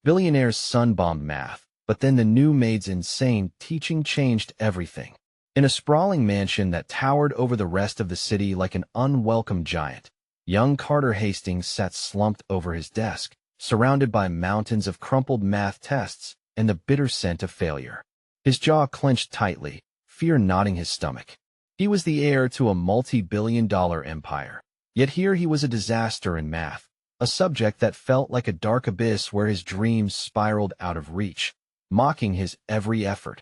Billionaire's son bombed math, but then the new maid's insane teaching changed everything. In a sprawling mansion that towered over the rest of the city like an unwelcome giant, young Carter Hastings sat slumped over his desk, surrounded by mountains of crumpled math tests and the bitter scent of failure. His jaw clenched tightly, fear knotting his stomach. He was the heir to a multi-billion-dollar empire. Yet here he was a disaster in math, a subject that felt like a dark abyss where his dreams spiraled out of reach, mocking his every effort.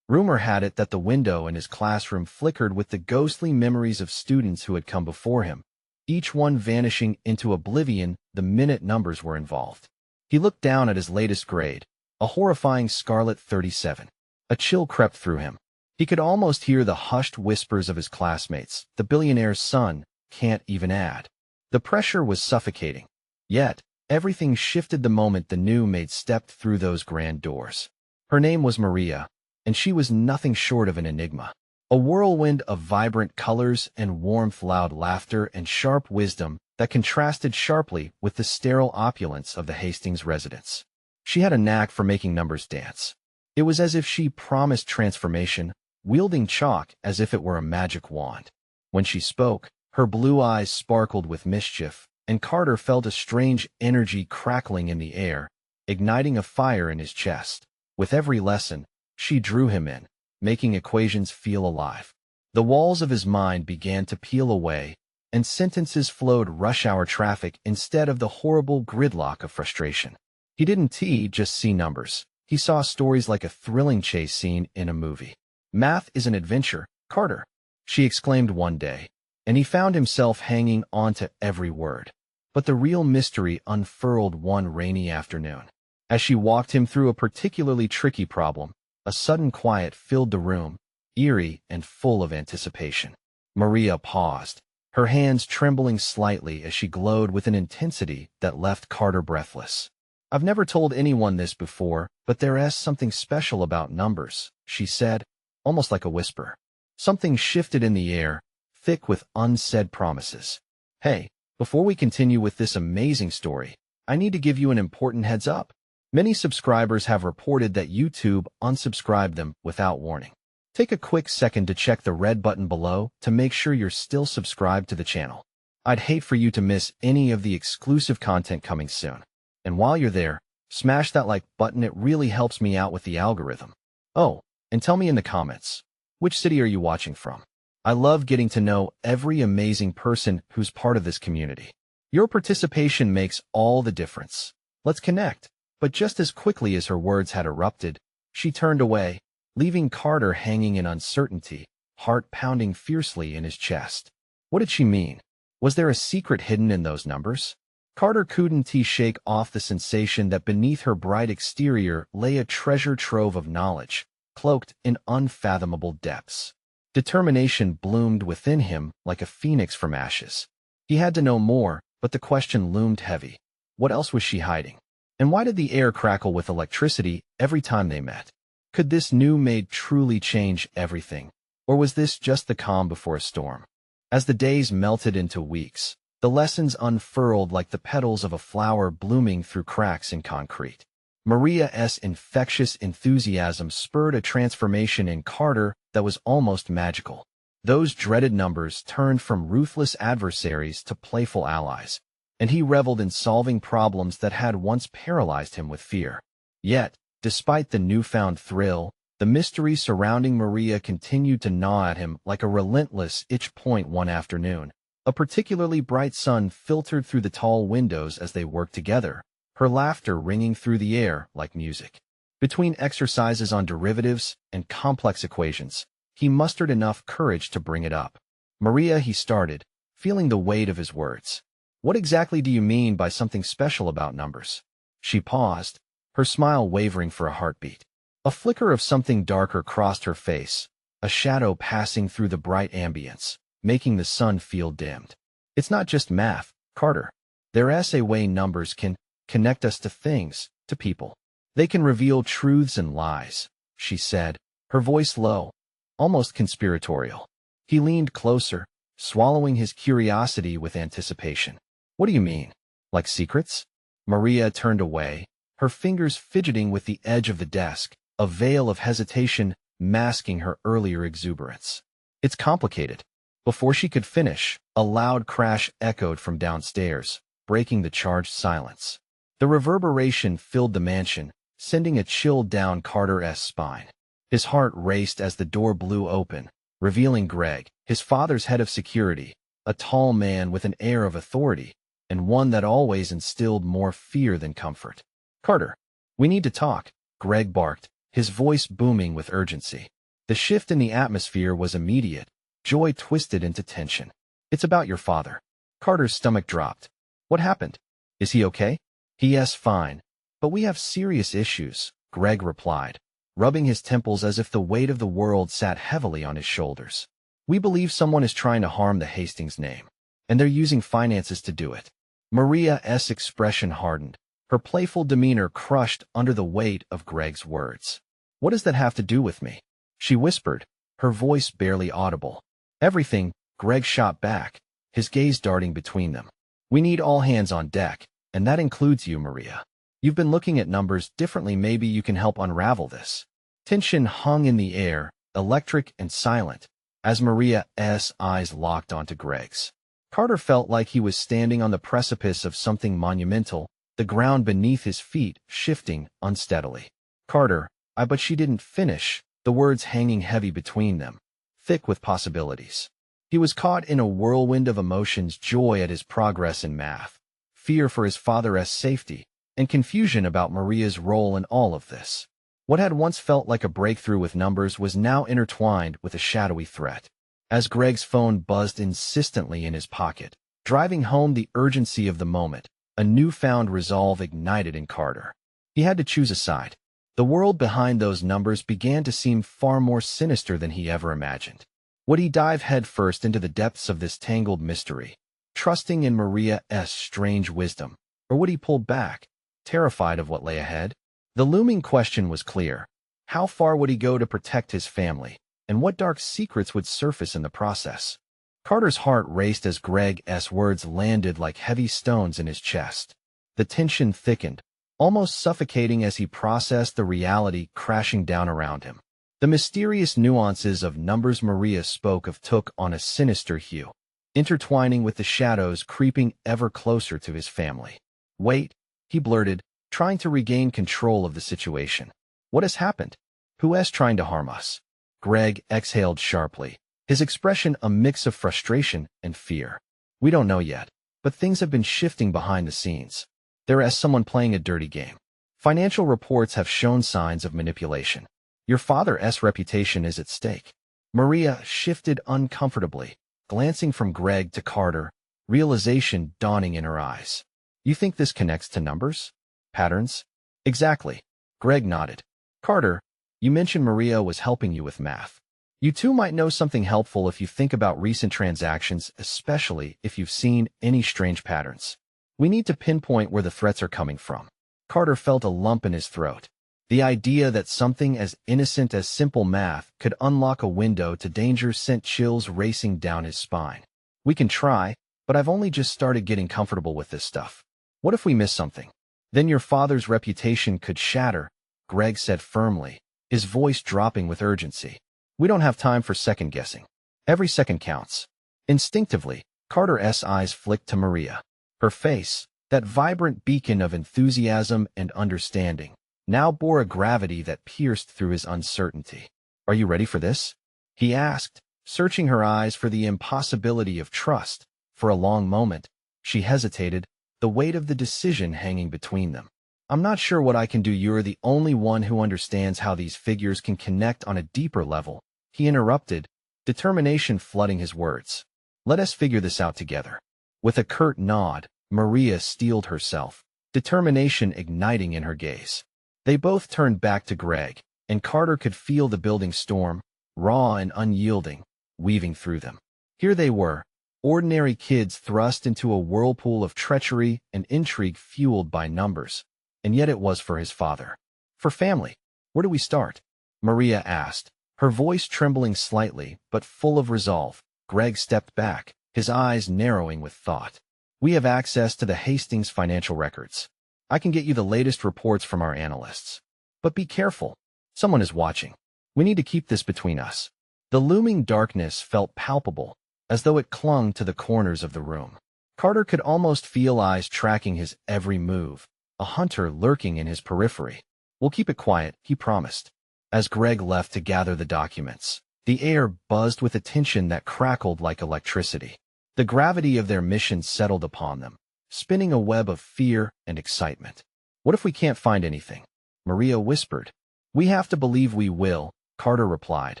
Rumor had it that the window in his classroom flickered with the ghostly memories of students who had come before him, each one vanishing into oblivion the minute numbers were involved. He looked down at his latest grade, a horrifying scarlet 37. A chill crept through him. He could almost hear the hushed whispers of his classmates. The billionaire's son can't even add. The pressure was suffocating. Yet, everything shifted the moment the new maid stepped through those grand doors. Her name was Maria, and she was nothing short of an enigma. A whirlwind of vibrant colors and warmth, loud laughter and sharp wisdom that contrasted sharply with the sterile opulence of the Hastings residence. She had a knack for making numbers dance. It was as if she promised transformation, wielding chalk as if it were a magic wand. When she spoke, her blue eyes sparkled with mischief, and Carter felt a strange energy crackling in the air, igniting a fire in his chest. With every lesson, she drew him in, making equations feel alive. The walls of his mind began to peel away, and sentences flowed rush-hour traffic instead of the horrible gridlock of frustration. He didn't just see numbers. He saw stories like a thrilling chase scene in a movie. "Math is an adventure, Carter," she exclaimed one day, and he found himself hanging on to every word. But the real mystery unfurled one rainy afternoon. As she walked him through a particularly tricky problem, a sudden quiet filled the room, eerie and full of anticipation. Maria paused, her hands trembling slightly as she glowed with an intensity that left Carter breathless. "I've never told anyone this before, but there's something special about numbers," she said, almost like a whisper. Something shifted in the air, thick with unsaid promises. "Hey, before we continue with this amazing story, I need to give you an important heads up. Many subscribers have reported that YouTube unsubscribed them without warning. Take a quick second to check the red button below to make sure you're still subscribed to the channel. I'd hate for you to miss any of the exclusive content coming soon. And while you're there, smash that like button. It really helps me out with the algorithm. Oh, and tell me in the comments, which city are you watching from? I love getting to know every amazing person who's part of this community. Your participation makes all the difference. Let's connect." But just as quickly as her words had erupted, she turned away, leaving Carter hanging in uncertainty, heart pounding fiercely in his chest. What did she mean? Was there a secret hidden in those numbers? Carter couldn't shake off the sensation that beneath her bright exterior lay a treasure trove of knowledge, cloaked in unfathomable depths. Determination bloomed within him like a phoenix from ashes. He had to know more, but the question loomed heavy. What else was she hiding? And why did the air crackle with electricity every time they met? Could this new maid truly change everything? Or was this just the calm before a storm? As the days melted into weeks, the lessons unfurled like the petals of a flower blooming through cracks in concrete. Maria's infectious enthusiasm spurred a transformation in Carter that was almost magical. Those dreaded numbers turned from ruthless adversaries to playful allies, and he reveled in solving problems that had once paralyzed him with fear. Yet, despite the newfound thrill, the mystery surrounding Maria continued to gnaw at him like a relentless itch. One afternoon, a particularly bright sun filtered through the tall windows as they worked together, her laughter ringing through the air like music. Between exercises on derivatives and complex equations, he mustered enough courage to bring it up. "Maria," he started, feeling the weight of his words. "What exactly do you mean by something special about numbers?" She paused, her smile wavering for a heartbeat. A flicker of something darker crossed her face, a shadow passing through the bright ambience, making the sun feel dimmed. "It's not just math, Carter. There's a way numbers can connect us to things, to people. They can reveal truths and lies," she said, her voice low, almost conspiratorial. He leaned closer, swallowing his curiosity with anticipation. "What do you mean? Like secrets?" Maria turned away, her fingers fidgeting with the edge of the desk, a veil of hesitation masking her earlier exuberance. It's complicated. Before she could finish, a loud crash echoed from downstairs, breaking the charged silence. The reverberation filled the mansion, sending a chill down Carter's spine. His heart raced as the door blew open, revealing Greg, his father's head of security, a tall man with an air of authority, and one that always instilled more fear than comfort. "Carter, we need to talk," Greg barked, his voice booming with urgency. The shift in the atmosphere was immediate, joy twisted into tension. "It's about your father." Carter's stomach dropped. "What happened? Is he okay?" "Yes, fine. But we have serious issues," Greg replied, rubbing his temples as if the weight of the world sat heavily on his shoulders. "We believe someone is trying to harm the Hastings name, and they're using finances to do it." Maria's expression hardened, her playful demeanor crushed under the weight of Greg's words. "What does that have to do with me?" she whispered, her voice barely audible. "Everything," Greg shot back, his gaze darting between them. "We need all hands on deck, and that includes you, Maria. You've been looking at numbers differently. Maybe you can help unravel this." Tension hung in the air, electric and silent, as Maria's eyes locked onto Greg's. Carter felt like he was standing on the precipice of something monumental, the ground beneath his feet shifting unsteadily. "Carter, but she didn't finish," the words hanging heavy between them, thick with possibilities. He was caught in a whirlwind of emotions, joy at his progress in math, fear for his father's safety, and confusion about Maria's role in all of this. What had once felt like a breakthrough with numbers was now intertwined with a shadowy threat. As Greg's phone buzzed insistently in his pocket, driving home the urgency of the moment, a newfound resolve ignited in Carter. He had to choose a side. The world behind those numbers began to seem far more sinister than he ever imagined. Would he dive headfirst into the depths of this tangled mystery, trusting in Maria's strange wisdom, or would he pull back, terrified of what lay ahead? The looming question was clear. How far would he go to protect his family, and what dark secrets would surface in the process? Carter's heart raced as Greg's words landed like heavy stones in his chest. The tension thickened, almost suffocating as he processed the reality crashing down around him. The mysterious nuances of numbers Maria spoke of took on a sinister hue, intertwining with the shadows creeping ever closer to his family. "Wait," he blurted, trying to regain control of the situation. "What has happened? Who's trying to harm us?" Greg exhaled sharply, his expression a mix of frustration and fear. "We don't know yet, but things have been shifting behind the scenes. There is someone playing a dirty game. Financial reports have shown signs of manipulation. Your father's reputation is at stake." Maria shifted uncomfortably, glancing from Greg to Carter, realization dawning in her eyes. "You think this connects to numbers? Patterns?" "Exactly." Greg nodded. "Carter, you mentioned Maria was helping you with math. You too might know something helpful if you think about recent transactions, especially if you've seen any strange patterns. We need to pinpoint where the threats are coming from." Carter felt a lump in his throat. The idea that something as innocent as simple math could unlock a window to danger sent chills racing down his spine. "We can try, but I've only just started getting comfortable with this stuff. What if we miss something? Then your father's reputation could shatter," Greg said firmly, his voice dropping with urgency. "We don't have time for second-guessing. Every second counts." Instinctively, Carter's eyes flicked to Maria. Her face, that vibrant beacon of enthusiasm and understanding, now bore a gravity that pierced through his uncertainty. "Are you ready for this?" he asked, searching her eyes for the impossibility of trust. For a long moment, she hesitated, the weight of the decision hanging between them. "I'm not sure what I can do. You're the only one who understands how these figures can connect on a deeper level," he interrupted, determination flooding his words. "Let us figure this out together." With a curt nod, Maria steeled herself, determination igniting in her gaze. They both turned back to Greg, and Carter could feel the building storm, raw and unyielding, weaving through them. Here they were, ordinary kids thrust into a whirlpool of treachery and intrigue fueled by numbers, and yet it was for his father. "For family, where do we start?" Maria asked, her voice trembling slightly but full of resolve. Greg stepped back, his eyes narrowing with thought. "We have access to the Hastings financial records. I can get you the latest reports from our analysts. But be careful. Someone is watching. We need to keep this between us. The looming darkness felt palpable, as though it clung to the corners of the room. Carter could almost feel eyes tracking his every move, a hunter lurking in his periphery. We'll keep it quiet, he promised. As Greg left to gather the documents, the air buzzed with a tension that crackled like electricity. The gravity of their mission settled upon them, spinning a web of fear and excitement. What if we can't find anything? Maria whispered. We have to believe we will, Carter replied,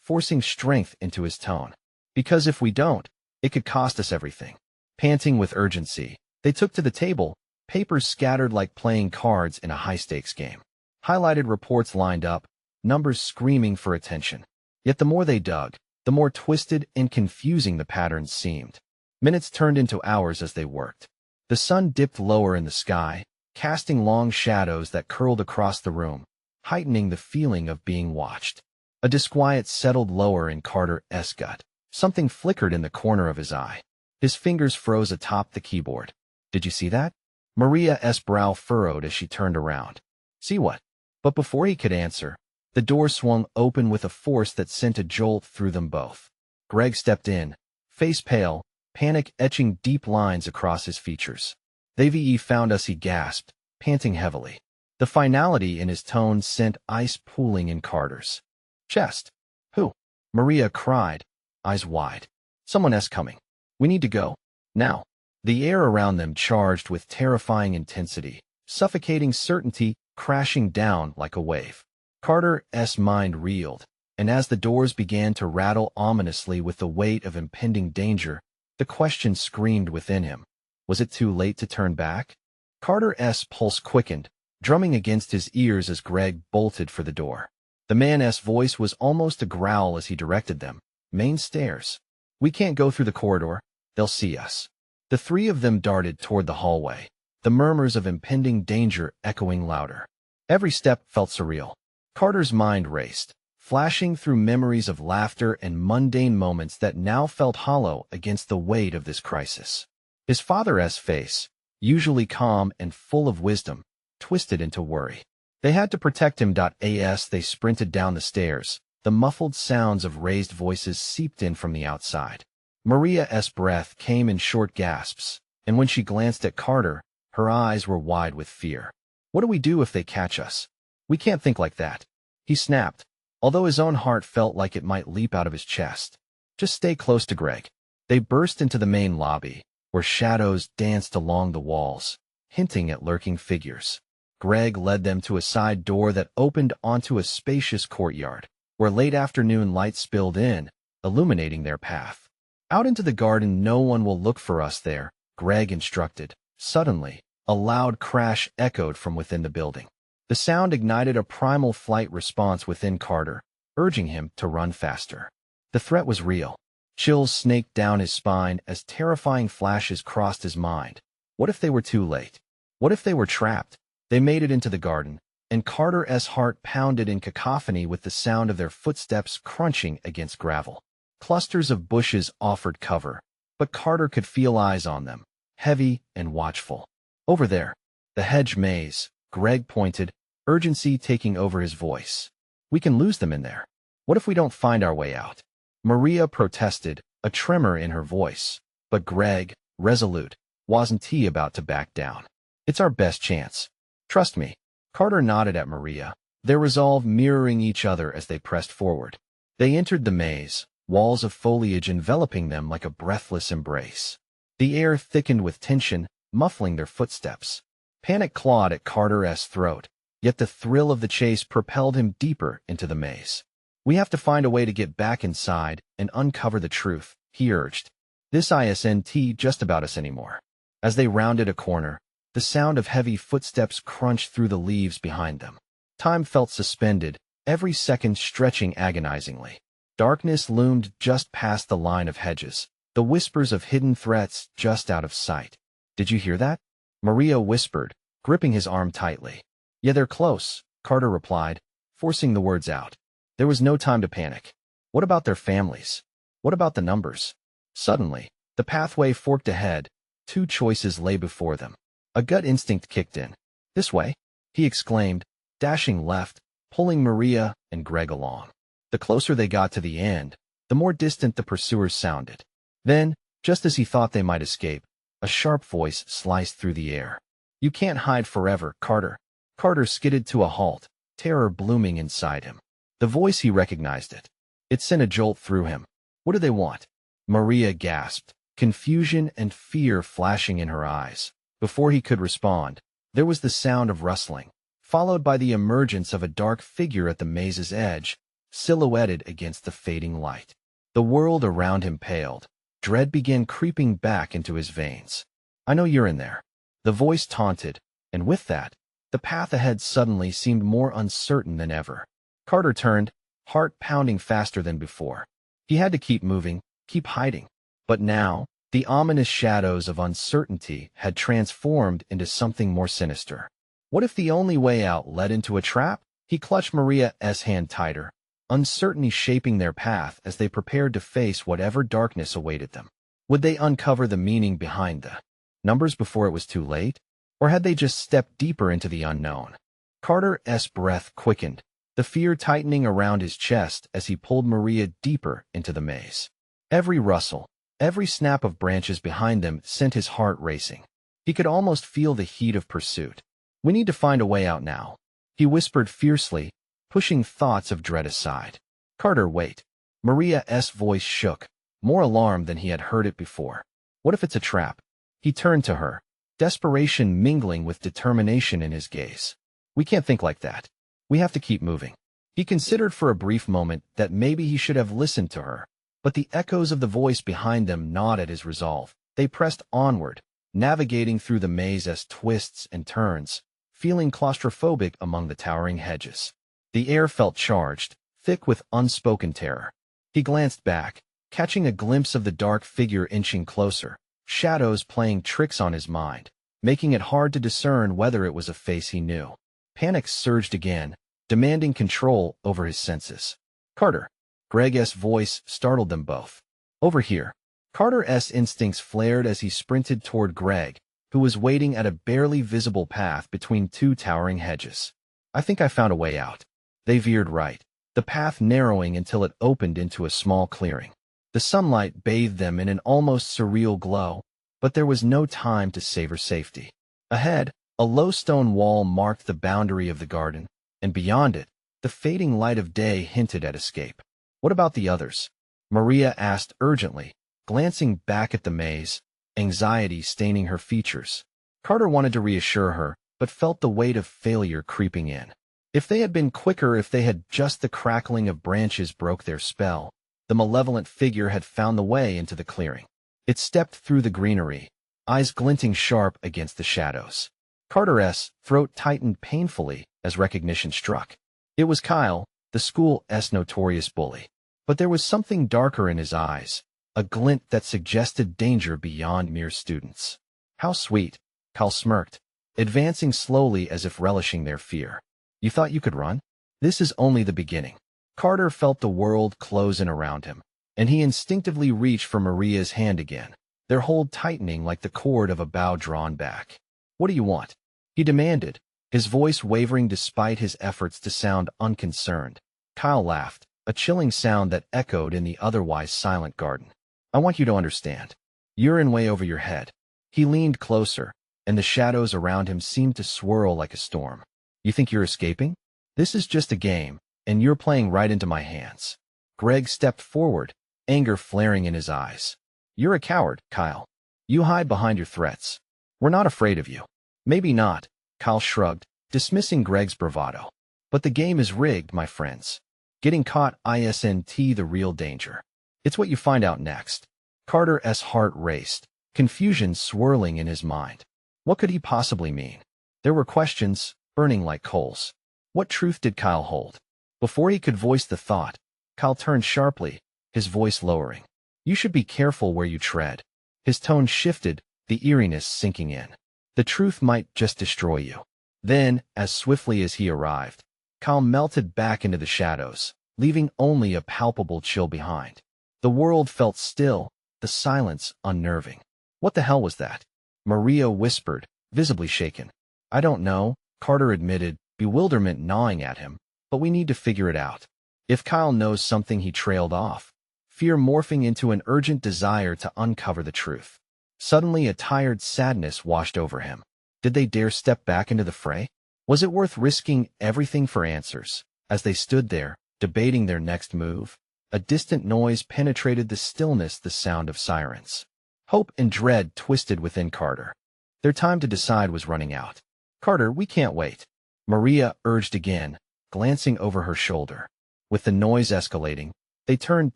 forcing strength into his tone. Because if we don't, it could cost us everything. Panting with urgency, they took to the table, papers scattered like playing cards in a high-stakes game. Highlighted reports lined up, numbers screaming for attention. Yet the more they dug, the more twisted and confusing the patterns seemed. Minutes turned into hours as they worked. The sun dipped lower in the sky, casting long shadows that curled across the room, heightening the feeling of being watched. A disquiet settled lower in Carter's gut. Something flickered in the corner of his eye. His fingers froze atop the keyboard. Did you see that? Maria's brow furrowed as she turned around. See what? But before he could answer, the door swung open with a force that sent a jolt through them both. Greg stepped in, face pale, panic etching deep lines across his features. They found us, he gasped, panting heavily. The finality in his tone sent ice pooling in Carter's chest. Who? Maria cried, eyes wide. Someone's coming. We need to go. Now. The air around them charged with terrifying intensity, suffocating certainty crashing down like a wave. Carter's mind reeled, and as the doors began to rattle ominously with the weight of impending danger, the question screamed within him. Was it too late to turn back? Carter's pulse quickened, drumming against his ears as Greg bolted for the door. The man's voice was almost a growl as he directed them. Main stairs. We can't go through the corridor. They'll see us. The three of them darted toward the hallway, the murmurs of impending danger echoing louder. Every step felt surreal. Carter's mind raced, flashing through memories of laughter and mundane moments that now felt hollow against the weight of this crisis. His father's face, usually calm and full of wisdom, twisted into worry. They had to protect him. As they sprinted down the stairs, the muffled sounds of raised voices seeped in from the outside. Maria's breath came in short gasps, and when she glanced at Carter, her eyes were wide with fear. What do we do if they catch us? We can't think like that. He snapped, although his own heart felt like it might leap out of his chest. Just stay close to Greg. They burst into the main lobby, where shadows danced along the walls, hinting at lurking figures. Greg led them to a side door that opened onto a spacious courtyard, where late afternoon light spilled in, illuminating their path. Out into the garden. No one will look for us there, Greg instructed. Suddenly, a loud crash echoed from within the building. The sound ignited a primal flight response within Carter, urging him to run faster. The threat was real. Chills snaked down his spine as terrifying flashes crossed his mind. What if they were too late? What if they were trapped? They made it into the garden, and Carter's heart pounded in cacophony with the sound of their footsteps crunching against gravel. Clusters of bushes offered cover, but Carter could feel eyes on them, heavy and watchful. Over there, the hedge maze, Greg pointed, urgency taking over his voice. We can lose them in there. What if we don't find our way out? Maria protested, a tremor in her voice. But Greg, resolute, wasn't he about to back down. It's our best chance. Trust me. Carter nodded at Maria, their resolve mirroring each other as they pressed forward. They entered the maze, walls of foliage enveloping them like a breathless embrace. The air thickened with tension, muffling their footsteps. Panic clawed at Carter's throat, yet the thrill of the chase propelled him deeper into the maze. We have to find a way to get back inside and uncover the truth, he urged. This isn't just about us anymore. As they rounded a corner, the sound of heavy footsteps crunched through the leaves behind them. Time felt suspended, every second stretching agonizingly. Darkness loomed just past the line of hedges, the whispers of hidden threats just out of sight. Did you hear that? Maria whispered, gripping his arm tightly. Yeah, they're close, Carter replied, forcing the words out. There was no time to panic. What about their families? What about the numbers? Suddenly, the pathway forked ahead. Two choices lay before them. A gut instinct kicked in. This way, he exclaimed, dashing left, pulling Maria and Greg along. The closer they got to the end, the more distant the pursuers sounded. Then, just as he thought they might escape, a sharp voice sliced through the air. "You can't hide forever, Carter." Carter skidded to a halt, terror blooming inside him. The voice, he recognized it. It sent a jolt through him. What do they want? Maria gasped, confusion and fear flashing in her eyes. Before he could respond, there was the sound of rustling, followed by the emergence of a dark figure at the maze's edge, silhouetted against the fading light. The world around him paled. Dread began creeping back into his veins. "I know you're in there," the voice taunted, and with that, the path ahead suddenly seemed more uncertain than ever. Carter turned, heart pounding faster than before. He had to keep moving, keep hiding. But now, the ominous shadows of uncertainty had transformed into something more sinister. What if the only way out led into a trap? He clutched Maria's hand tighter, uncertainty shaping their path as they prepared to face whatever darkness awaited them. Would they uncover the meaning behind the numbers before it was too late? Or had they just stepped deeper into the unknown? Carter's breath quickened, the fear tightening around his chest as he pulled Maria deeper into the maze. Every rustle, every snap of branches behind them sent his heart racing. He could almost feel the heat of pursuit. "We need to find a way out now," he whispered fiercely, pushing thoughts of dread aside. "Carter, wait." Maria's voice shook, more alarmed than he had heard it before. "What if it's a trap?" He turned to her, desperation mingling with determination in his gaze. "We can't think like that. We have to keep moving." He considered for a brief moment that maybe he should have listened to her, but the echoes of the voice behind them gnawed at his resolve. They pressed onward, navigating through the maze's twists and turns, feeling claustrophobic among the towering hedges. The air felt charged, thick with unspoken terror. He glanced back, catching a glimpse of the dark figure inching closer, shadows playing tricks on his mind, making it hard to discern whether it was a face he knew. Panic surged again, demanding control over his senses. "Carter." Greg's voice startled them both. "Over here." Carter's instincts flared as he sprinted toward Greg, who was waiting at a barely visible path between two towering hedges. "I think I found a way out." They veered right, the path narrowing until it opened into a small clearing. The sunlight bathed them in an almost surreal glow, but there was no time to savor safety. Ahead, a low stone wall marked the boundary of the garden, and beyond it, the fading light of day hinted at escape. "What about the others?" Maria asked urgently, glancing back at the maze, anxiety staining her features. Carter wanted to reassure her, but felt the weight of failure creeping in. If they had been quicker, if they had just the crackling of branches broke their spell, the malevolent figure had found the way into the clearing. It stepped through the greenery, eyes glinting sharp against the shadows. Carter's throat tightened painfully as recognition struck. It was Kyle, the school's notorious bully. But there was something darker in his eyes, a glint that suggested danger beyond mere students. "How sweet," Kyle smirked, advancing slowly as if relishing their fear. "You thought you could run? This is only the beginning." Carter felt the world close in around him, and he instinctively reached for Maria's hand again, their hold tightening like the cord of a bow drawn back. "What do you want?" he demanded, his voice wavering despite his efforts to sound unconcerned. Kyle laughed, a chilling sound that echoed in the otherwise silent garden. "I want you to understand. You're in way over your head." He leaned closer, and the shadows around him seemed to swirl like a storm. "You think you're escaping? This is just a game, and you're playing right into my hands." Greg stepped forward, anger flaring in his eyes. "You're a coward, Kyle. You hide behind your threats. We're not afraid of you." "Maybe not," Kyle shrugged, dismissing Greg's bravado. "But the game is rigged, my friends. Getting caught isn't the real danger. It's what you find out next." Carter's heart raced, confusion swirling in his mind. What could he possibly mean? There were questions, burning like coals. What truth did Kyle hold? Before he could voice the thought, Kyle turned sharply, his voice lowering. "You should be careful where you tread." His tone shifted, the eeriness sinking in. "The truth might just destroy you." Then, as swiftly as he arrived, Kyle melted back into the shadows, leaving only a palpable chill behind. The world felt still, the silence unnerving. "What the hell was that?" Maria whispered, visibly shaken. I don't know, Carter admitted, bewilderment gnawing at him, but we need to figure it out. If Kyle knows something, he trailed off, fear morphing into an urgent desire to uncover the truth. Suddenly, a tired sadness washed over him. Did they dare step back into the fray? Was it worth risking everything for answers? As they stood there, debating their next move, a distant noise penetrated the stillness, the sound of sirens. Hope and dread twisted within Carter. Their time to decide was running out. Carter, we can't wait, Maria urged again, glancing over her shoulder. With the noise escalating, they turned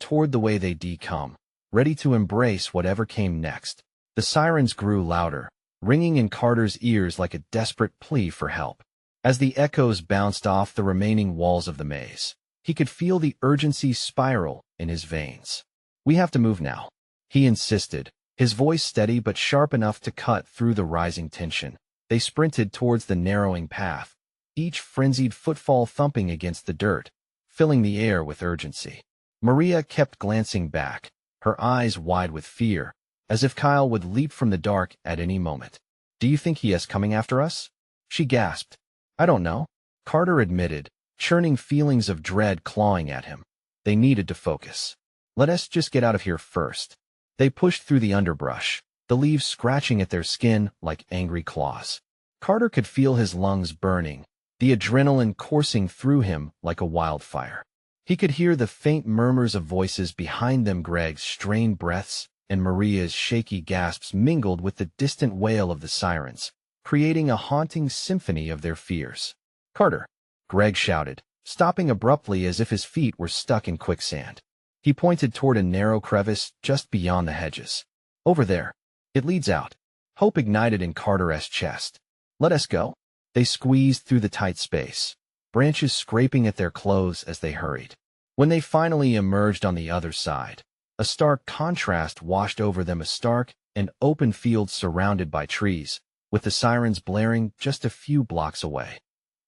toward the way they'd come, ready to embrace whatever came next. The sirens grew louder, ringing in Carter's ears like a desperate plea for help. As the echoes bounced off the remaining walls of the maze, he could feel the urgency spiral in his veins. We have to move now, he insisted, his voice steady but sharp enough to cut through the rising tension. They sprinted towards the narrowing path, each frenzied footfall thumping against the dirt, filling the air with urgency. Maria kept glancing back, her eyes wide with fear, as if Kyle would leap from the dark at any moment. Do you think he is coming after us? She gasped. I don't know, Carter admitted, churning feelings of dread clawing at him. They needed to focus. Let us just get out of here first. They pushed through the underbrush, the leaves scratching at their skin like angry claws. Carter could feel his lungs burning, the adrenaline coursing through him like a wildfire. He could hear the faint murmurs of voices behind them, Greg's strained breaths and Maria's shaky gasps mingled with the distant wail of the sirens, creating a haunting symphony of their fears. Carter, Greg shouted, stopping abruptly as if his feet were stuck in quicksand. He pointed toward a narrow crevice just beyond the hedges. Over there. It leads out. Hope ignited in Carter's chest. Let us go. They squeezed through the tight space, branches scraping at their clothes as they hurried. When they finally emerged on the other side, a stark contrast washed over them, a stark and open field surrounded by trees, with the sirens blaring just a few blocks away.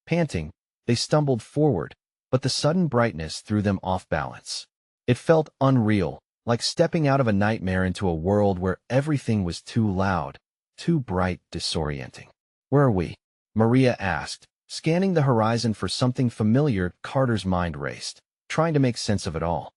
Panting, they stumbled forward, but the sudden brightness threw them off balance. It felt unreal, like stepping out of a nightmare into a world where everything was too loud, too bright, disorienting. Where are we? Maria asked, scanning the horizon for something familiar. Carter's mind raced, trying to make sense of it all.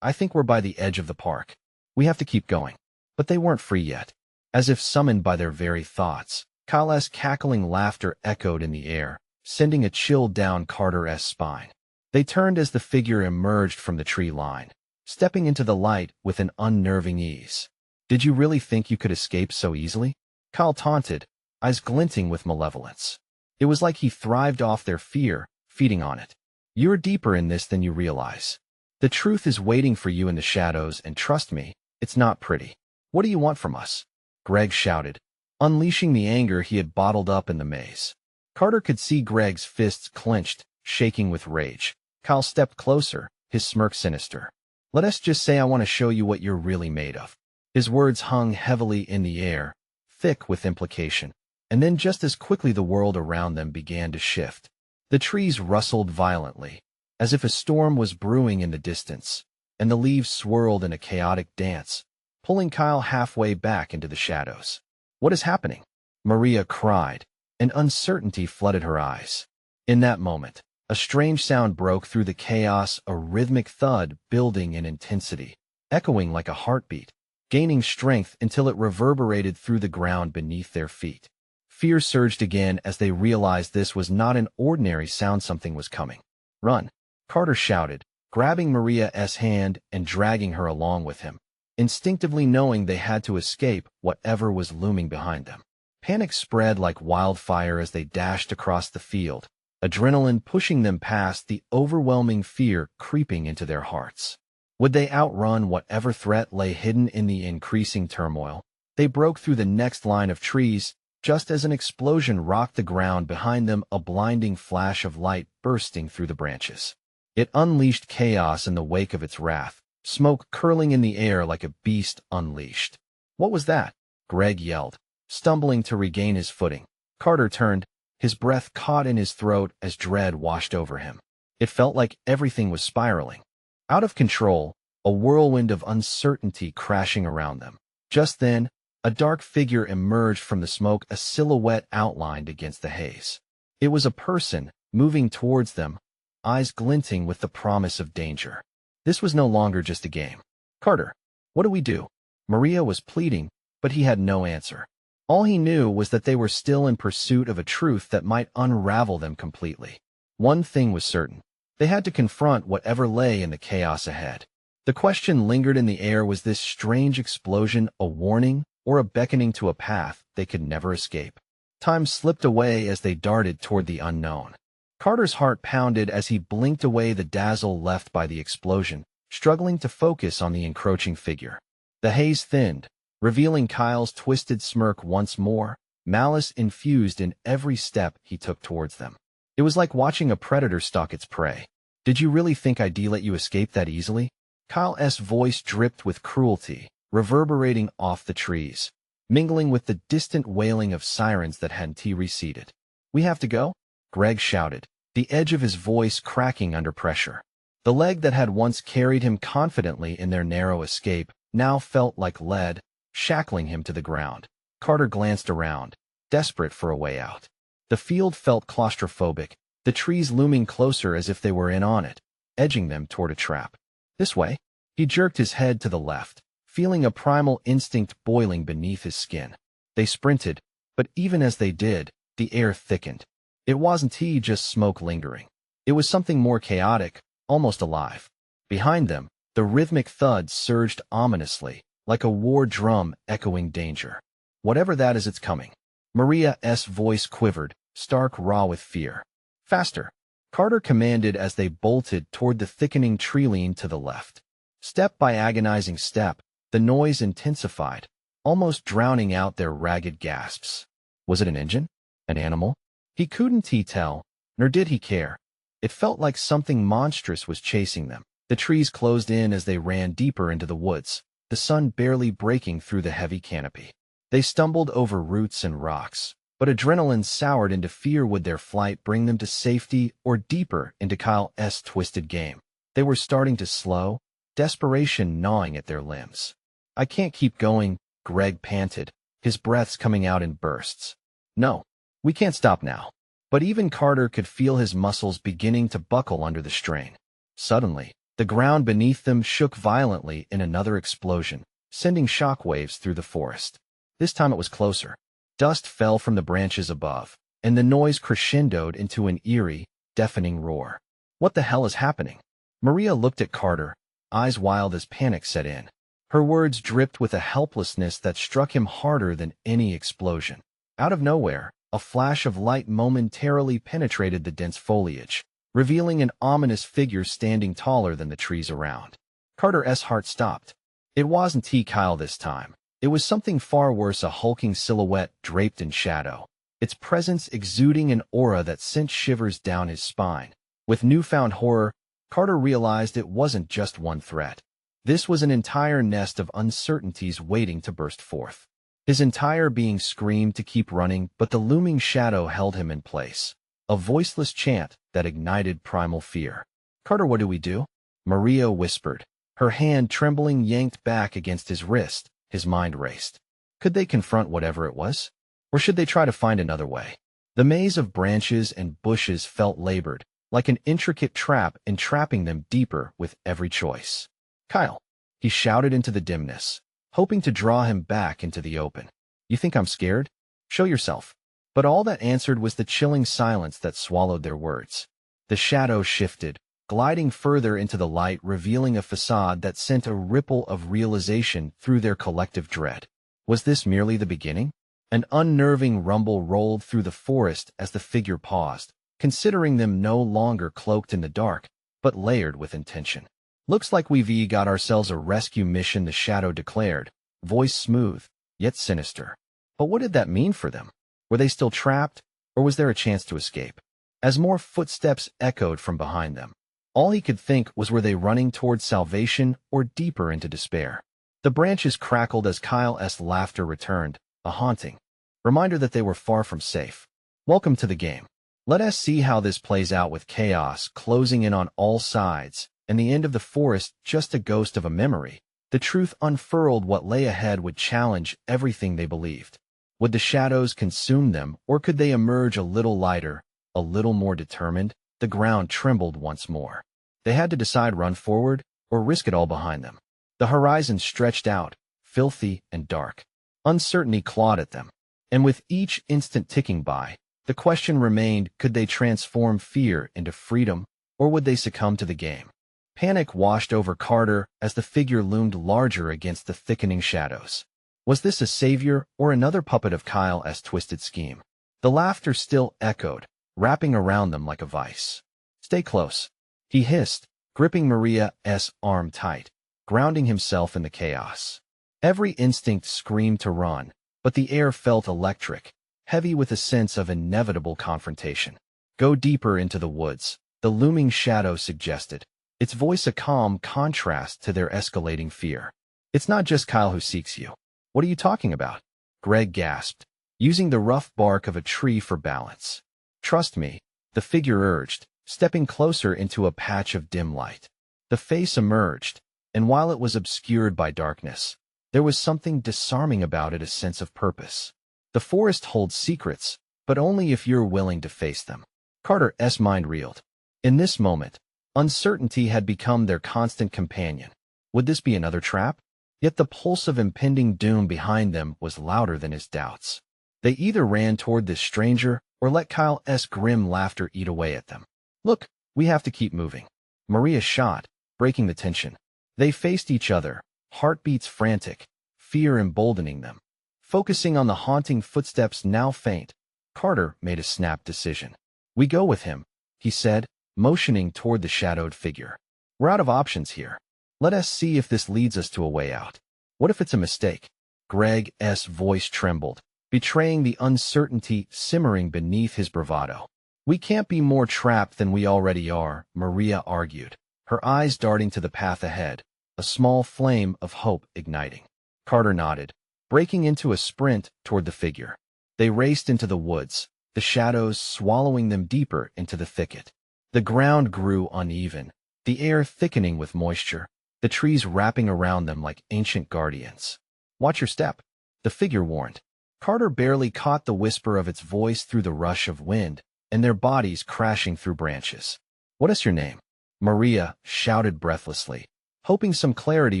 I think we're by the edge of the park. We have to keep going. But they weren't free yet. As if summoned by their very thoughts, Kyle's cackling laughter echoed in the air, sending a chill down Carter's spine. They turned as the figure emerged from the tree line, stepping into the light with an unnerving ease. Did you really think you could escape so easily? Kyle taunted, eyes glinting with malevolence. It was like he thrived off their fear, feeding on it. You're deeper in this than you realize. The truth is waiting for you in the shadows, and trust me, it's not pretty. What do you want from us? Greg shouted, unleashing the anger he had bottled up in the maze. Carter could see Greg's fists clenched, shaking with rage. Kyle stepped closer, his smirk sinister. Let us just say I want to show you what you're really made of. His words hung heavily in the air, thick with implication. And then just as quickly the world around them began to shift. The trees rustled violently, as if a storm was brewing in the distance, and the leaves swirled in a chaotic dance, pulling Kyle halfway back into the shadows. What is happening? Maria cried, and uncertainty flooded her eyes. In that moment, a strange sound broke through the chaos, a rhythmic thud building in intensity, echoing like a heartbeat, gaining strength until it reverberated through the ground beneath their feet. Fear surged again as they realized this was not an ordinary sound. Something was coming. Run, Carter shouted, grabbing Maria's hand and dragging her along with him, instinctively knowing they had to escape whatever was looming behind them. Panic spread like wildfire as they dashed across the field, adrenaline pushing them past the overwhelming fear creeping into their hearts. Would they outrun whatever threat lay hidden in the increasing turmoil? They broke through the next line of trees, just as an explosion rocked the ground behind them, a blinding flash of light bursting through the branches. It unleashed chaos in the wake of its wrath, smoke curling in the air like a beast unleashed. What was that? Greg yelled, stumbling to regain his footing. Carter turned, his breath caught in his throat as dread washed over him. It felt like everything was spiraling. Out of control, a whirlwind of uncertainty crashing around them. Just then, A dark figure emerged from the smoke, a silhouette outlined against the haze. It was a person, moving towards them, eyes glinting with the promise of danger. This was no longer just a game. "Carter, what do we do?" Maria was pleading, but he had no answer. All he knew was that they were still in pursuit of a truth that might unravel them completely. One thing was certain. They had to confront whatever lay in the chaos ahead. The question lingered in the air: was this strange explosion a warning or a beckoning to a path they could never escape? Time slipped away as they darted toward the unknown. Carter's heart pounded as he blinked away the dazzle left by the explosion, struggling to focus on the encroaching figure. The haze thinned, revealing Kyle's twisted smirk once more, malice infused in every step he took towards them. It was like watching a predator stalk its prey. "Did you really think I'd let you escape that easily?" Kyle's voice dripped with cruelty, reverberating off the trees, mingling with the distant wailing of sirens that hadn't receded. "We have to go?" Greg shouted, the edge of his voice cracking under pressure. The leg that had once carried him confidently in their narrow escape now felt like lead, shackling him to the ground. Carter glanced around, desperate for a way out. The field felt claustrophobic, the trees looming closer as if they were in on it, edging them toward a trap. "This way." He jerked his head to the left, feeling a primal instinct boiling beneath his skin. They sprinted, but even as they did, the air thickened. It wasn't just smoke lingering. It was something more chaotic, almost alive. Behind them, the rhythmic thud surged ominously, like a war drum echoing danger. "Whatever that is, it's coming." Maria's voice quivered, stark raw with fear. "Faster," Carter commanded as they bolted toward the thickening tree line to the left. Step by agonizing step, the noise intensified, almost drowning out their ragged gasps. Was it an engine? An animal? He couldn't tell, nor did he care. It felt like something monstrous was chasing them. The trees closed in as they ran deeper into the woods, the sun barely breaking through the heavy canopy. They stumbled over roots and rocks, but adrenaline soured into fear. Would their flight bring them to safety or deeper into Kyle's twisted game? They were starting to slow, desperation gnawing at their limbs. "I can't keep going," Greg panted, his breaths coming out in bursts. "No, we can't stop now." But even Carter could feel his muscles beginning to buckle under the strain. Suddenly, the ground beneath them shook violently in another explosion, sending shockwaves through the forest. This time it was closer. Dust fell from the branches above, and the noise crescendoed into an eerie, deafening roar. "What the hell is happening?" Maria looked at Carter, eyes wild as panic set in. Her words dripped with a helplessness that struck him harder than any explosion. Out of nowhere, a flash of light momentarily penetrated the dense foliage, revealing an ominous figure standing taller than the trees around. Carter's heart stopped. It wasn't Kyle this time. It was something far worse, a hulking silhouette draped in shadow, its presence exuding an aura that sent shivers down his spine. With newfound horror, Carter realized it wasn't just one threat. This was an entire nest of uncertainties waiting to burst forth. His entire being screamed to keep running, but the looming shadow held him in place, a voiceless chant that ignited primal fear. "Carter, what do we do?" Maria whispered, her hand trembling yanked back against his wrist. His mind raced. Could they confront whatever it was? Or should they try to find another way? The maze of branches and bushes felt labored, like an intricate trap entrapping them deeper with every choice. "Kyle," he shouted into the dimness, hoping to draw him back into the open. "You think I'm scared? Show yourself." But all that answered was the chilling silence that swallowed their words. The shadow shifted, gliding further into the light, revealing a facade that sent a ripple of realization through their collective dread. Was this merely the beginning? An unnerving rumble rolled through the forest as the figure paused, considering them no longer cloaked in the dark, but layered with intention. "Looks like we've got ourselves a rescue mission," the shadow declared, voice smooth, yet sinister. But what did that mean for them? Were they still trapped, or was there a chance to escape? As more footsteps echoed from behind them, all he could think was, were they running towards salvation or deeper into despair? The branches crackled as Kyle's laughter returned, a haunting reminder that they were far from safe. "Welcome to the game. Let us see how this plays out, with chaos closing in on all sides, and the end of the forest just a ghost of a memory. The truth unfurled. What lay ahead would challenge everything they believed. Would the shadows consume them, or could they emerge a little lighter, a little more determined? The ground trembled once more. They had to decide: run forward or risk it all behind them. The horizon stretched out, filthy and dark. Uncertainty clawed at them. And with each instant ticking by, the question remained: could they transform fear into freedom, or would they succumb to the game? Panic washed over Carter as the figure loomed larger against the thickening shadows. Was this a savior or another puppet of Kyle's twisted scheme? The laughter still echoed, wrapping around them like a vice. "Stay close," he hissed, gripping Maria's arm tight, grounding himself in the chaos. Every instinct screamed to run, but the air felt electric, heavy with a sense of inevitable confrontation. "Go deeper into the woods," the looming shadow suggested, its voice a calm contrast to their escalating fear. "It's not just Kyle who seeks you." "What are you talking about?" Greg gasped, using the rough bark of a tree for balance. "Trust me," the figure urged, stepping closer into a patch of dim light. The face emerged, and while it was obscured by darkness, there was something disarming about it, a sense of purpose. "The forest holds secrets, but only if you're willing to face them." Carter's mind reeled. In this moment, uncertainty had become their constant companion. Would this be another trap? Yet the pulse of impending doom behind them was louder than his doubts. They either ran toward this stranger or let Kyle's grim laughter eat away at them. "Look, we have to keep moving," Maria shot, breaking the tension. They faced each other, heartbeats frantic, fear emboldening them. Focusing on the haunting footsteps now faint, Carter made a snap decision. "We go with him," he said, motioning toward the shadowed figure. "We're out of options here. Let us see if this leads us to a way out. What if it's a mistake?" Greg's voice trembled, betraying the uncertainty simmering beneath his bravado. "We can't be more trapped than we already are," Maria argued, her eyes darting to the path ahead, a small flame of hope igniting. Carter nodded, breaking into a sprint toward the figure. They raced into the woods, the shadows swallowing them deeper into the thicket. The ground grew uneven, the air thickening with moisture, the trees wrapping around them like ancient guardians. "Watch your step," the figure warned. Carter barely caught the whisper of its voice through the rush of wind, and their bodies crashing through branches. "What is your name?" Maria shouted breathlessly, hoping some clarity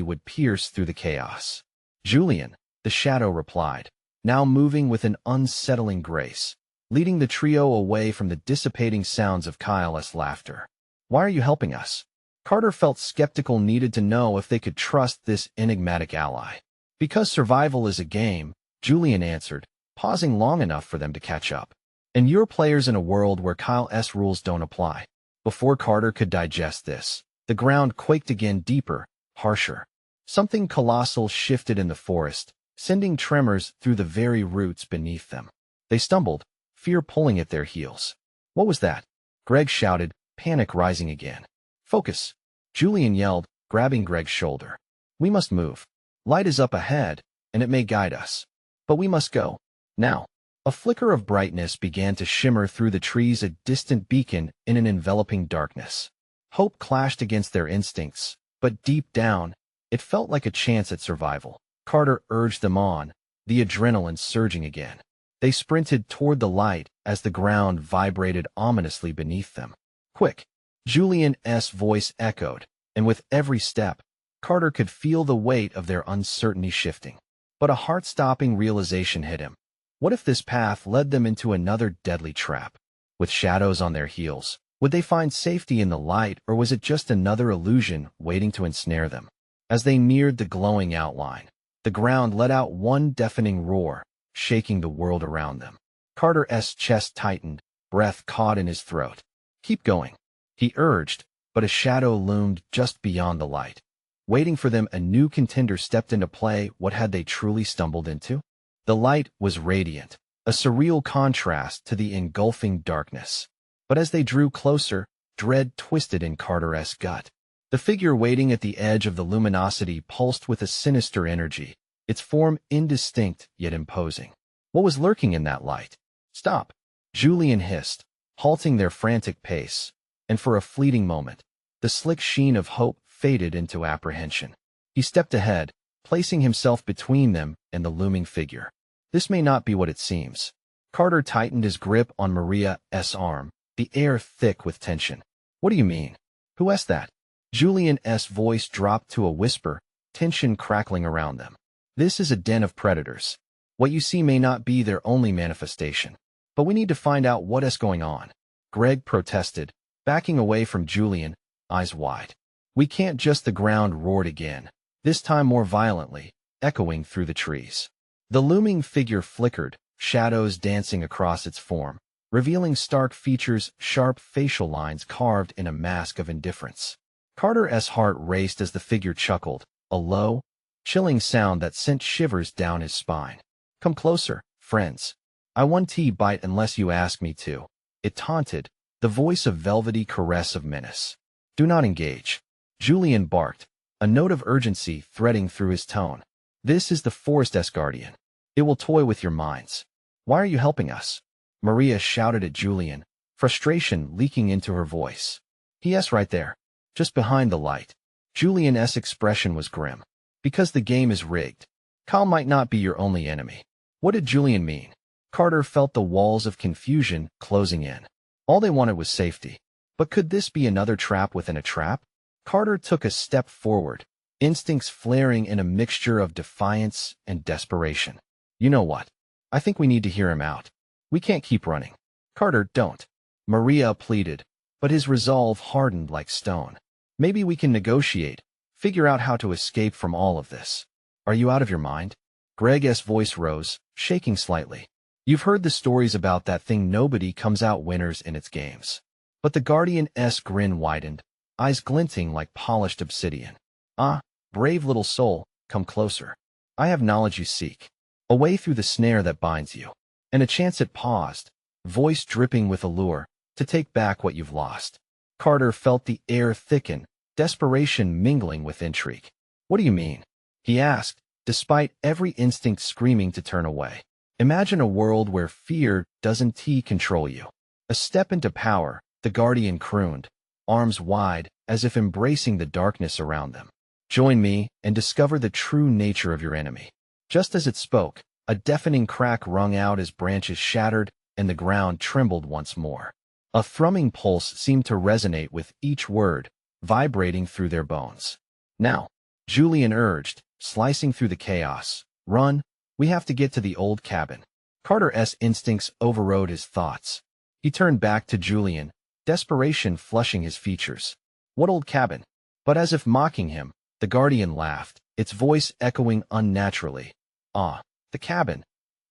would pierce through the chaos. "Julian," the shadow replied, now moving with an unsettling grace, leading the trio away from the dissipating sounds of Kyle's laughter. "Why are you helping us?" Carter felt skeptical, needed to know if they could trust this enigmatic ally. "Because survival is a game," Julian answered, pausing long enough for them to catch up. "And you're players in a world where Kyle's rules don't apply." Before Carter could digest this, the ground quaked again, deeper, harsher. Something colossal shifted in the forest, sending tremors through the very roots beneath them. They stumbled, fear pulling at their heels. "What was that?" Greg shouted, panic rising again. "Focus," Julian yelled, grabbing Greg's shoulder. "We must move. Light is up ahead, and it may guide us. But we must go. Now." A flicker of brightness began to shimmer through the trees, a distant beacon in an enveloping darkness. Hope clashed against their instincts, but deep down, it felt like a chance at survival. Carter urged them on, the adrenaline surging again. They sprinted toward the light as the ground vibrated ominously beneath them. "Quick!" Julian's voice echoed, and with every step, Carter could feel the weight of their uncertainty shifting. But a heart-stopping realization hit him. What if this path led them into another deadly trap? With shadows on their heels, would they find safety in the light, or was it just another illusion waiting to ensnare them? As they neared the glowing outline, the ground let out one deafening roar, shaking the world around them. Carter's chest tightened, breath caught in his throat. "Keep going," he urged, but a shadow loomed just beyond the light. Waiting for them, a new contender stepped into play. What had they truly stumbled into? The light was radiant, a surreal contrast to the engulfing darkness. But as they drew closer, dread twisted in Carter's gut. The figure waiting at the edge of the luminosity pulsed with a sinister energy, its form indistinct yet imposing. What was lurking in that light? "Stop," Julian hissed, halting their frantic pace, and for a fleeting moment, the slick sheen of hope faded into apprehension. He stepped ahead, placing himself between them and the looming figure. This may not be what it seems. Carter tightened his grip on Maria's arm, the air thick with tension. What do you mean? Who asked that? Julian's voice dropped to a whisper, tension crackling around them. This is a den of predators. What you see may not be their only manifestation. But we need to find out what's going on. Greg protested, backing away from Julian, eyes wide. We can't just. The ground roared again, this time more violently, echoing through the trees. The looming figure flickered, shadows dancing across its form, revealing stark features, sharp facial lines carved in a mask of indifference. Carter's heart raced as the figure chuckled, a low, chilling sound that sent shivers down his spine. Come closer, friends. I won't bite unless you ask me to. It taunted, the voice of velvety caress of menace. Do not engage. Julian barked, a note of urgency threading through his tone. This is the forest's guardian. It will toy with your minds. Why are you helping us? Maria shouted at Julian, frustration leaking into her voice. He.S. right there, just behind the light. Julian's expression was grim. Because the game is rigged. Kyle might not be your only enemy. What did Julian mean? Carter felt the walls of confusion closing in. All they wanted was safety. But could this be another trap within a trap? Carter took a step forward, instincts flaring in a mixture of defiance and desperation. You know what? I think we need to hear him out. We can't keep running. Carter, don't. Maria pleaded, but his resolve hardened like stone. Maybe we can negotiate, figure out how to escape from all of this. Are you out of your mind? Greg's voice rose, shaking slightly. You've heard the stories about that thing. Nobody comes out winners in its games. But the Guardian's grin widened, eyes glinting like polished obsidian. Ah, brave little soul, come closer. I have knowledge you seek. A way through the snare that binds you. And a chance. It paused, voice dripping with allure, to take back what you've lost. Carter felt the air thicken, desperation mingling with intrigue. What do you mean? He asked, despite every instinct screaming to turn away. Imagine a world where fear doesn't control you. A step into power, the Guardian crooned, arms wide, as if embracing the darkness around them. Join me and discover the true nature of your enemy. Just as it spoke, a deafening crack rung out as branches shattered and the ground trembled once more. A thrumming pulse seemed to resonate with each word, vibrating through their bones. Now, Julian urged, slicing through the chaos. Run, we have to get to the old cabin. Carter's instincts overrode his thoughts. He turned back to Julian, desperation flushing his features. What old cabin? But as if mocking him, the Guardian laughed, its voice echoing unnaturally. Ah, the cabin.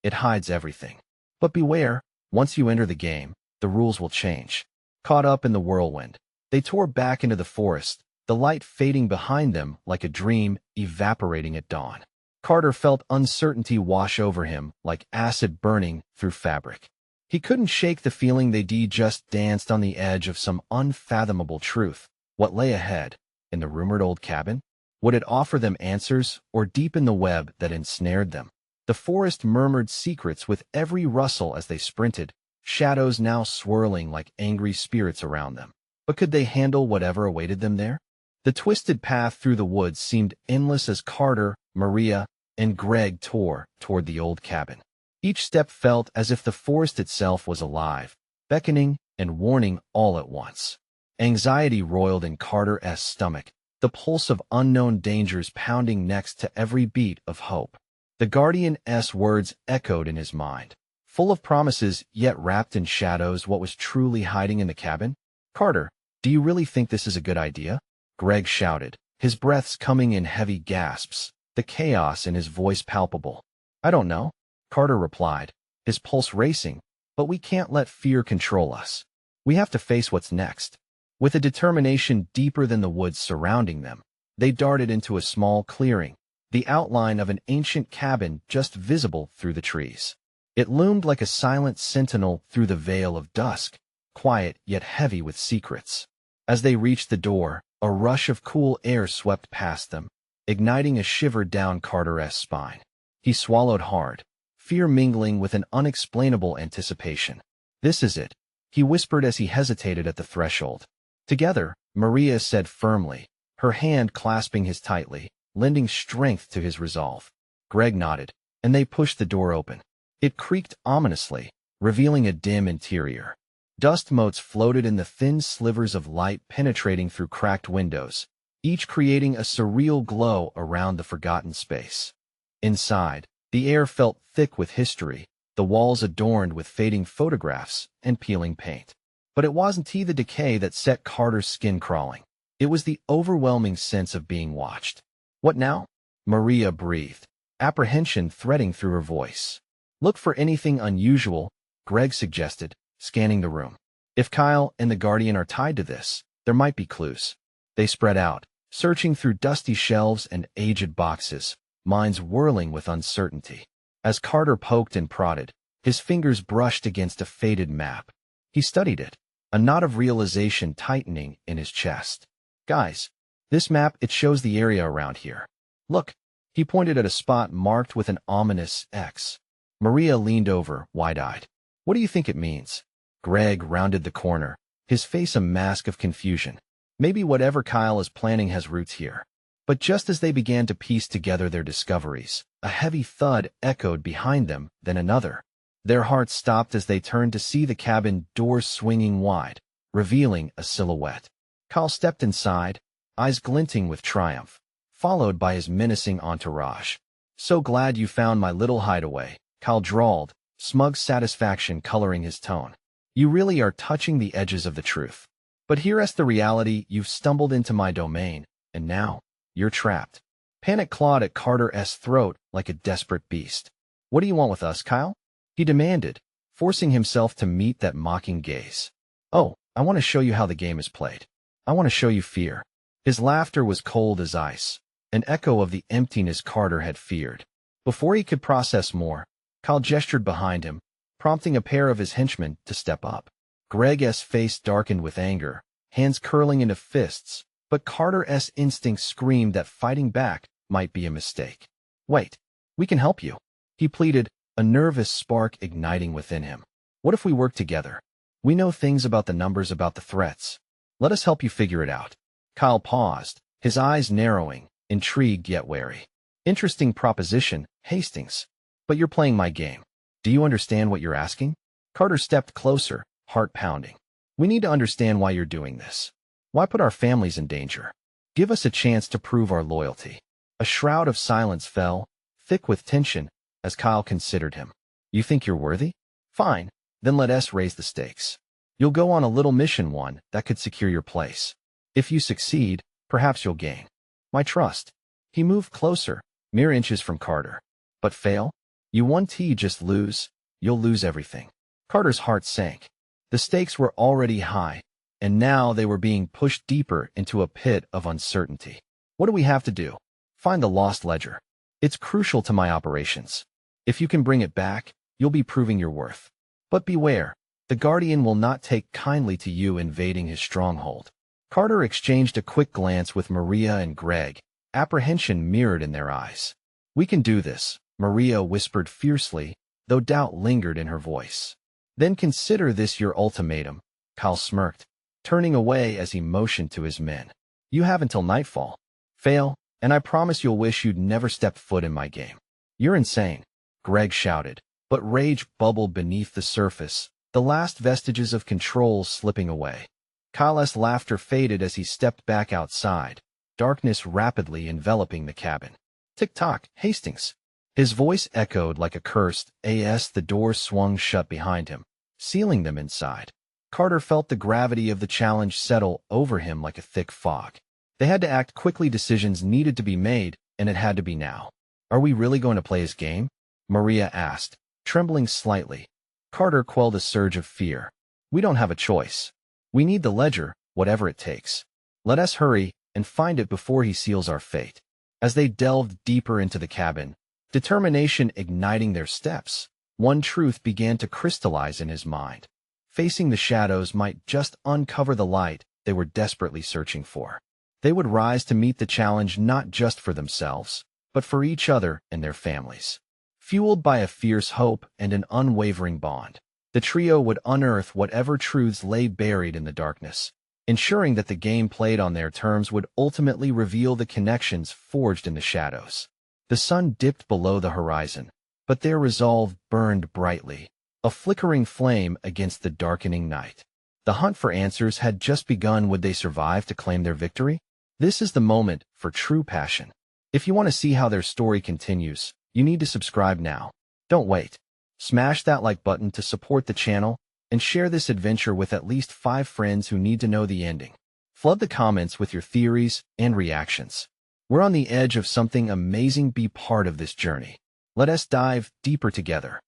It hides everything. But beware, once you enter the game, the rules will change. Caught up in the whirlwind, they tore back into the forest, the light fading behind them like a dream evaporating at dawn. Carter felt uncertainty wash over him like acid burning through fabric. He couldn't shake the feeling they'd just danced on the edge of some unfathomable truth. What lay ahead? In the rumored old cabin? Would it offer them answers or deepen the web that ensnared them? The forest murmured secrets with every rustle as they sprinted, shadows now swirling like angry spirits around them. But could they handle whatever awaited them there? The twisted path through the woods seemed endless as Carter, Maria, and Greg tore toward the old cabin. Each step felt as if the forest itself was alive, beckoning and warning all at once. Anxiety roiled in Carter's stomach, the pulse of unknown dangers pounding next to every beat of hope. The Guardian's words echoed in his mind, full of promises yet wrapped in shadows. What was truly hiding in the cabin? Carter, do you really think this is a good idea? Greg shouted, his breaths coming in heavy gasps, the chaos in his voice palpable. I don't know, Carter replied, his pulse racing, but we can't let fear control us. We have to face what's next. With a determination deeper than the woods surrounding them, they darted into a small clearing, the outline of an ancient cabin just visible through the trees. It loomed like a silent sentinel through the veil of dusk, quiet yet heavy with secrets. As they reached the door, a rush of cool air swept past them, igniting a shiver down Carter's spine. He swallowed hard, fear mingling with an unexplainable anticipation. This is it, he whispered as he hesitated at the threshold. Together, Maria said firmly, her hand clasping his tightly, lending strength to his resolve. Greg nodded, and they pushed the door open. It creaked ominously, revealing a dim interior. Dust motes floated in the thin slivers of light penetrating through cracked windows, each creating a surreal glow around the forgotten space. Inside, the air felt thick with history, the walls adorned with fading photographs and peeling paint. But it wasn't the decay that set Carter's skin crawling. It was the overwhelming sense of being watched. "What now?" Maria breathed, apprehension threading through her voice. "Look for anything unusual," Greg suggested, scanning the room. "If Kyle and the Guardian are tied to this, there might be clues." They spread out, searching through dusty shelves and aged boxes, minds whirling with uncertainty. As Carter poked and prodded, his fingers brushed against a faded map. He studied it, a knot of realization tightening in his chest. "Guys, this map, it shows the area around here. Look." He pointed at a spot marked with an ominous X. Maria leaned over, wide-eyed. "What do you think it means?" Greg rounded the corner, his face a mask of confusion. "Maybe whatever Kyle is planning has roots here." But just as they began to piece together their discoveries, a heavy thud echoed behind them, then another. Their hearts stopped as they turned to see the cabin doors swinging wide, revealing a silhouette. Kyle stepped inside, eyes glinting with triumph, followed by his menacing entourage. "So glad you found my little hideaway," Kyle drawled, smug satisfaction coloring his tone. "You really are touching the edges of the truth. But here's the reality: you've stumbled into my domain, and now you're trapped." Panic clawed at Carter's throat like a desperate beast. "What do you want with us, Kyle?" he demanded, forcing himself to meet that mocking gaze. "Oh, I want to show you how the game is played. I want to show you fear." His laughter was cold as ice, an echo of the emptiness Carter had feared. Before he could process more, Kyle gestured behind him, prompting a pair of his henchmen to step up. Greg's face darkened with anger, hands curling into fists, but Carter's instinct screamed that fighting back might be a mistake. "Wait, we can help you," he pleaded, a nervous spark igniting within him. "What if we work together? We know things about the numbers, about the threats. Let us help you figure it out." Kyle paused, his eyes narrowing, intrigued yet wary. "Interesting proposition, Hastings. But you're playing my game. Do you understand what you're asking?" Carter stepped closer, heart pounding. "We need to understand why you're doing this. Why put our families in danger? Give us a chance to prove our loyalty." A shroud of silence fell, thick with tension, as Kyle considered him. "You think you're worthy? Fine, then let us raise the stakes. You'll go on a little mission, one that could secure your place. If you succeed, perhaps you'll gain my trust." He moved closer, mere inches from Carter. "But fail? You won't just lose, you'll lose everything." Carter's heart sank. The stakes were already high, and now they were being pushed deeper into a pit of uncertainty. "What do we have to do?" "Find the lost ledger. It's crucial to my operations. If you can bring it back, you'll be proving your worth. But beware, the Guardian will not take kindly to you invading his stronghold." Carter exchanged a quick glance with Maria and Greg, apprehension mirrored in their eyes. "We can do this," Maria whispered fiercely, though doubt lingered in her voice. "Then consider this your ultimatum," Kyle smirked, turning away as he motioned to his men. "You have until nightfall. Fail, and I promise you'll wish you'd never stepped foot in my game." "You're insane," Greg shouted, but rage bubbled beneath the surface, the last vestiges of control slipping away. Kyle's laughter faded as he stepped back outside, darkness rapidly enveloping the cabin. "Tick-tock, Hastings." His voice echoed like a curse as the door swung shut behind him, sealing them inside. Carter felt the gravity of the challenge settle over him like a thick fog. They had to act quickly, decisions needed to be made, and it had to be now. "Are we really going to play his game?" Maria asked, trembling slightly. Carter quelled a surge of fear. "We don't have a choice. We need the ledger, whatever it takes. Let us hurry and find it before he seals our fate." As they delved deeper into the cabin, determination igniting their steps, one truth began to crystallize in his mind. Facing the shadows might just uncover the light they were desperately searching for. They would rise to meet the challenge not just for themselves, but for each other and their families. Fueled by a fierce hope and an unwavering bond, the trio would unearth whatever truths lay buried in the darkness. ensuring that the game played on their terms would ultimately reveal the connections forged in the shadows. The sun dipped below the horizon, but their resolve burned brightly, a flickering flame against the darkening night. The hunt for answers had just begun. Would they survive to claim their victory? This is the moment for true passion. If you want to see how their story continues, you need to subscribe now. Don't wait. Smash that like button to support the channel, and share this adventure with at least 5 friends who need to know the ending. Flood the comments with your theories and reactions. We're on the edge of something amazing. Be part of this journey. Let us dive deeper together.